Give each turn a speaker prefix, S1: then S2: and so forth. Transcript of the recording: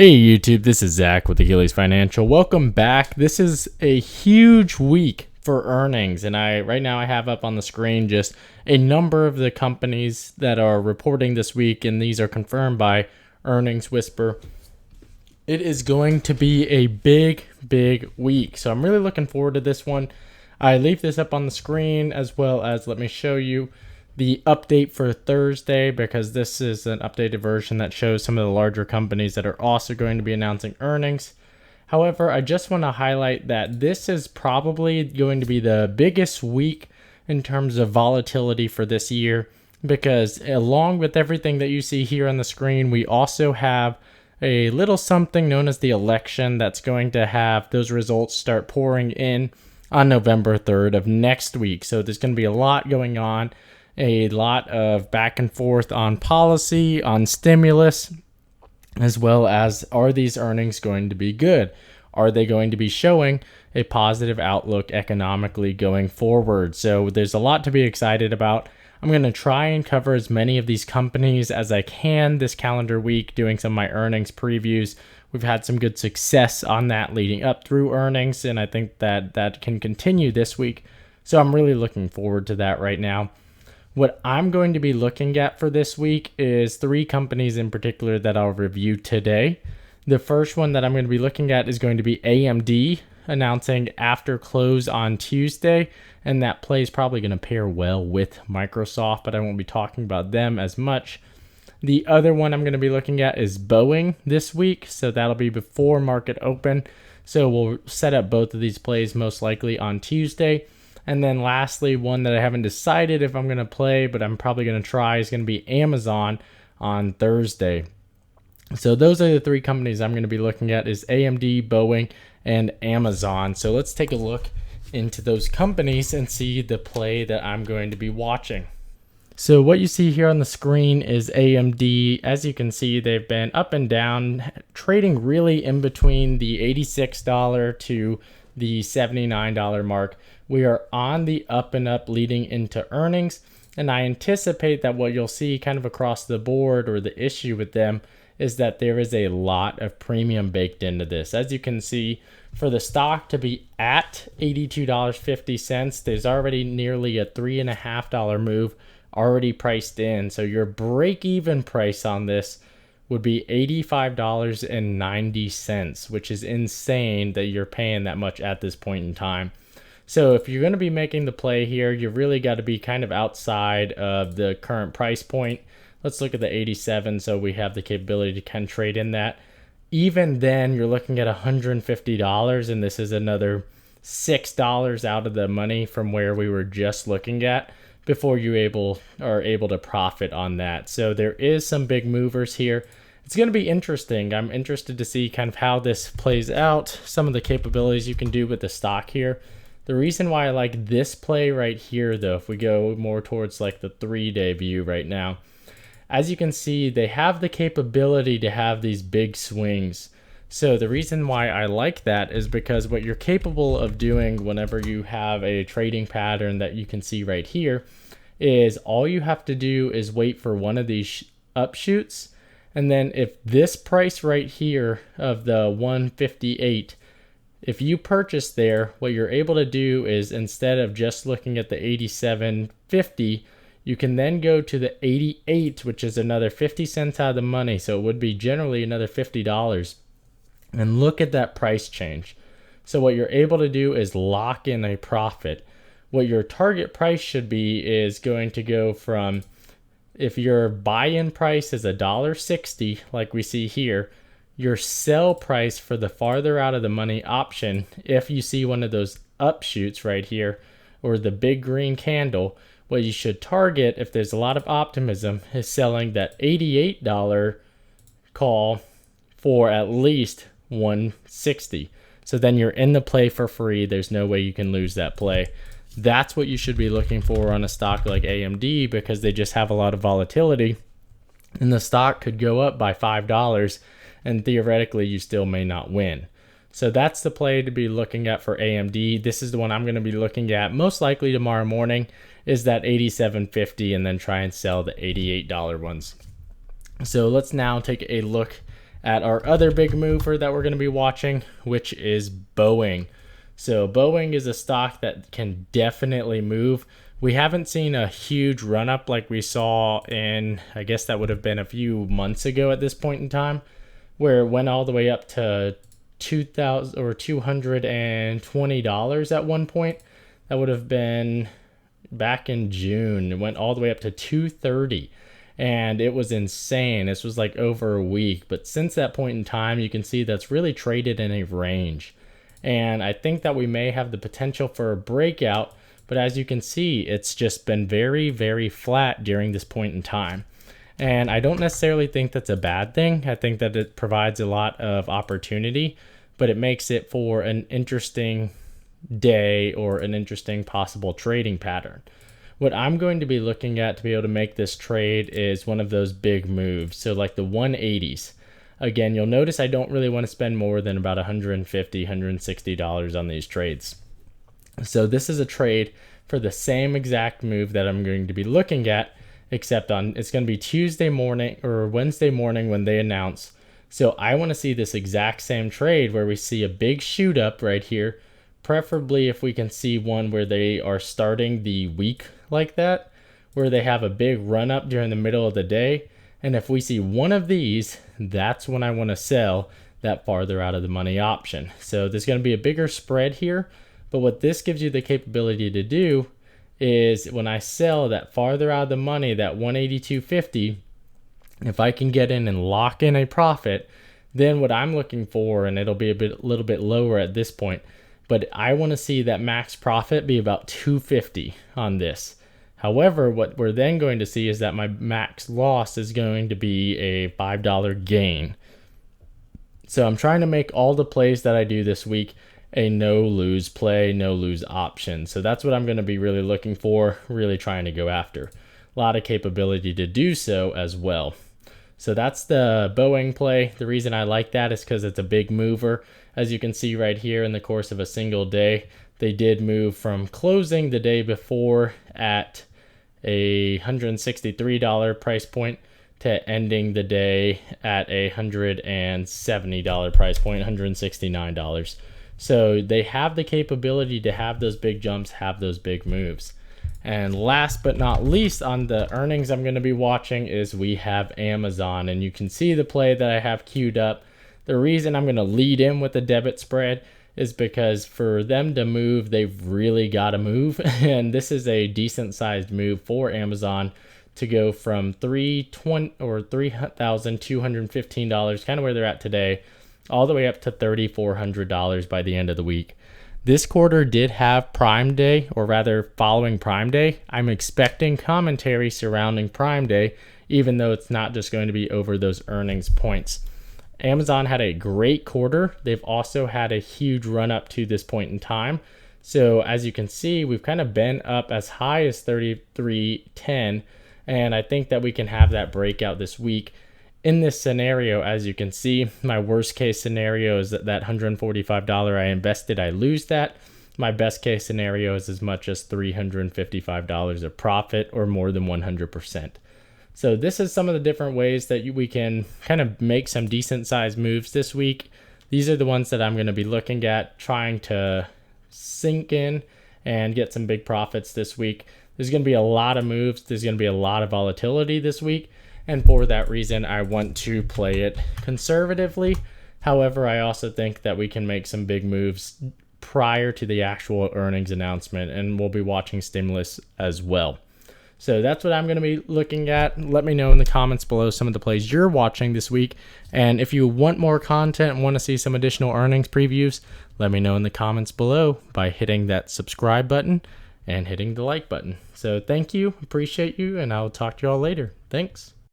S1: Hey YouTube, this is Zach with Achilles Financial. Welcome back. This is a huge week for earnings, and right now I have up on the screen just a number of the companies that are reporting this week, and these are confirmed by Earnings Whisper. It is going to be a big week, so I'm really looking forward to this one. I leave this up on the screen as well as let me show you the update for Thursday, because this is an updated version that shows some of the larger companies that are also going to be announcing earnings. However, I just want to highlight that this is probably going to be the biggest week in terms of volatility for this year, because along with everything that you see here on the screen, we also have a little something known as the election that's going to have those results start pouring in on November 3rd of next week. So there's going to be a lot going on. A lot of back and forth on policy, on stimulus, as well as are these earnings going to be good? Are they going to be showing a positive outlook economically going forward? So there's a lot to be excited about. I'm going to try and cover as many of these companies as I can this calendar week, doing some of my earnings previews. We've had some good success on that leading up through earnings, and I think that can continue this week. So I'm really looking forward to that right now. What I'm going to be looking at for this week is three companies in particular that I'll review today. The first one that I'm going to be looking at is going to be AMD, announcing after close on Tuesday, and that play is probably going to pair well with Microsoft, but I won't be talking about them as much. The other one I'm going to be looking at is Boeing this week, so that'll be before market open. So we'll set up both of these plays most likely on Tuesday. And then lastly, one that I haven't decided if I'm going to play, but I'm probably going to try, is going to be Amazon on Thursday. So those are the three companies I'm going to be looking at, is AMD, Boeing, and Amazon. So let's take a look into those companies and see the play that I'm going to be watching. So what you see here on the screen is AMD. As you can see, they've been up and down, trading really in between the $86 to the $79 mark. We are on the up and up leading into earnings, and I anticipate that what you'll see kind of across the board, or the issue with them, is that there is a lot of premium baked into this. As you can see, for the stock to be at $82.50, there's already nearly a $3.50 move already priced in. So your break-even price on this would be $85.90, which is insane that you're paying that much at this point in time. So if you're going to be making the play here, you really got to be kind of outside of the current price point. Let's look at the 87, so we have the capability to kind of trade in that. Even then, you're looking at $150, and this is another $6 out of the money from where we were just looking at before you are able to profit on that. So there is some big movers here. It's going to be interesting. I'm interested to see kind of how this plays out, some of the capabilities you can do with the stock here. The reason why I like this play right here, though, if we go more towards like the 3-day view right now, as you can see, they have the capability to have these big swings. So the reason why I like that is because what you're capable of doing whenever you have a trading pattern that you can see right here is all you have to do is wait for one of these upshoots. And then if this price right here of the 158, if you purchase there, what you're able to do is, instead of just looking at the 87.50, you can then go to the 88, which is another 50 cents out of the money. So it would be generally another $50. And look at that price change. So what you're able to do is lock in a profit. What your target price should be is going to go from, if your buy-in price is $1.60, like we see here, your sell price for the farther out of the money option, if you see one of those upshoots right here, or the big green candle, what you should target, if there's a lot of optimism, is selling that $88 call for at least $160. So then you're in the play for free. There's no way you can lose that play. That's what you should be looking for on a stock like AMD, because they just have a lot of volatility, and the stock could go up by $5, and theoretically you still may not win. So that's the play to be looking at for AMD. This is the one I'm going to be looking at most likely tomorrow morning, is that 87.50, and then try and sell the $88 ones. So let's now take a look at our other big mover that we're going to be watching, which is Boeing. So Boeing is a stock that can definitely move. We haven't seen a huge run up like we saw in, I guess that would have been a few months ago at this point in time, where it went all the way up to $220 at one point. That would have been back in June. It went all the way up to $230, and it was insane. This was like over a week, but since that point in time, you can see that's really traded in a range. And I think that we may have the potential for a breakout, but as you can see, it's just been very, very flat during this point in time. And I don't necessarily think that's a bad thing. I think that it provides a lot of opportunity, but it makes it for an interesting day or an interesting possible trading pattern. What I'm going to be looking at to be able to make this trade is one of those big moves. So like the 180s. Again, you'll notice I don't really want to spend more than about $150, $160 on these trades. So this is a trade for the same exact move that I'm going to be looking at, except it's going to be Tuesday morning or Wednesday morning when they announce. So I want to see this exact same trade where we see a big shoot up right here, preferably if we can see one where they are starting the week like that, where they have a big run up during the middle of the day. And if we see one of these, that's when I want to sell that farther out of the money option. So there's going to be a bigger spread here, but what this gives you the capability to do is when I sell that farther out of the money, that 182.50, if I can get in and lock in a profit, then what I'm looking for, and it'll be a little bit lower at this point, but I want to see that max profit be about 250 on this. However, what we're then going to see is that my max loss is going to be a $5 gain. So I'm trying to make all the plays that I do this week a no-lose play, no-lose option. So that's what I'm going to be really looking for, really trying to go after. A lot of capability to do so as well. So that's the Boeing play. The reason I like that is because it's a big mover. As you can see right here, in the course of a single day, they did move from closing the day before at a $163 price point to ending the day at a $170 price point, $169. So they have the capability to have those big jumps, have those big moves. And last but not least on the earnings I'm going to be watching is we have Amazon, and you can see the play that I have queued up. The reason I'm going to lead in with the debit spread is because for them to move, they've really got to move. And this is a decent sized move for Amazon to go from $3,215, kind of where they're at today, all the way up to $3,400 by the end of the week. This quarter did have Prime Day, or rather following Prime Day. I'm expecting commentary surrounding Prime Day, even though it's not just going to be over those earnings points. Amazon had a great quarter. They've also had a huge run up to this point in time. So as you can see, we've kind of been up as high as 33.10, and I think that we can have that breakout this week. In this scenario, as you can see, my worst case scenario is that $145 I invested, I lose that. My best case scenario is as much as $355 of profit, or more than 100%. So this is some of the different ways that we can kind of make some decent sized moves this week. These are the ones that I'm going to be looking at, trying to sink in and get some big profits this week. There's going to be a lot of moves. There's going to be a lot of volatility this week. And for that reason, I want to play it conservatively. However, I also think that we can make some big moves prior to the actual earnings announcement, and we'll be watching stimulus as well. So that's what I'm going to be looking at. Let me know in the comments below some of the plays you're watching this week. And if you want more content and want to see some additional earnings previews, let me know in the comments below by hitting that subscribe button and hitting the like button. So thank you, appreciate you, and I'll talk to you all later. Thanks.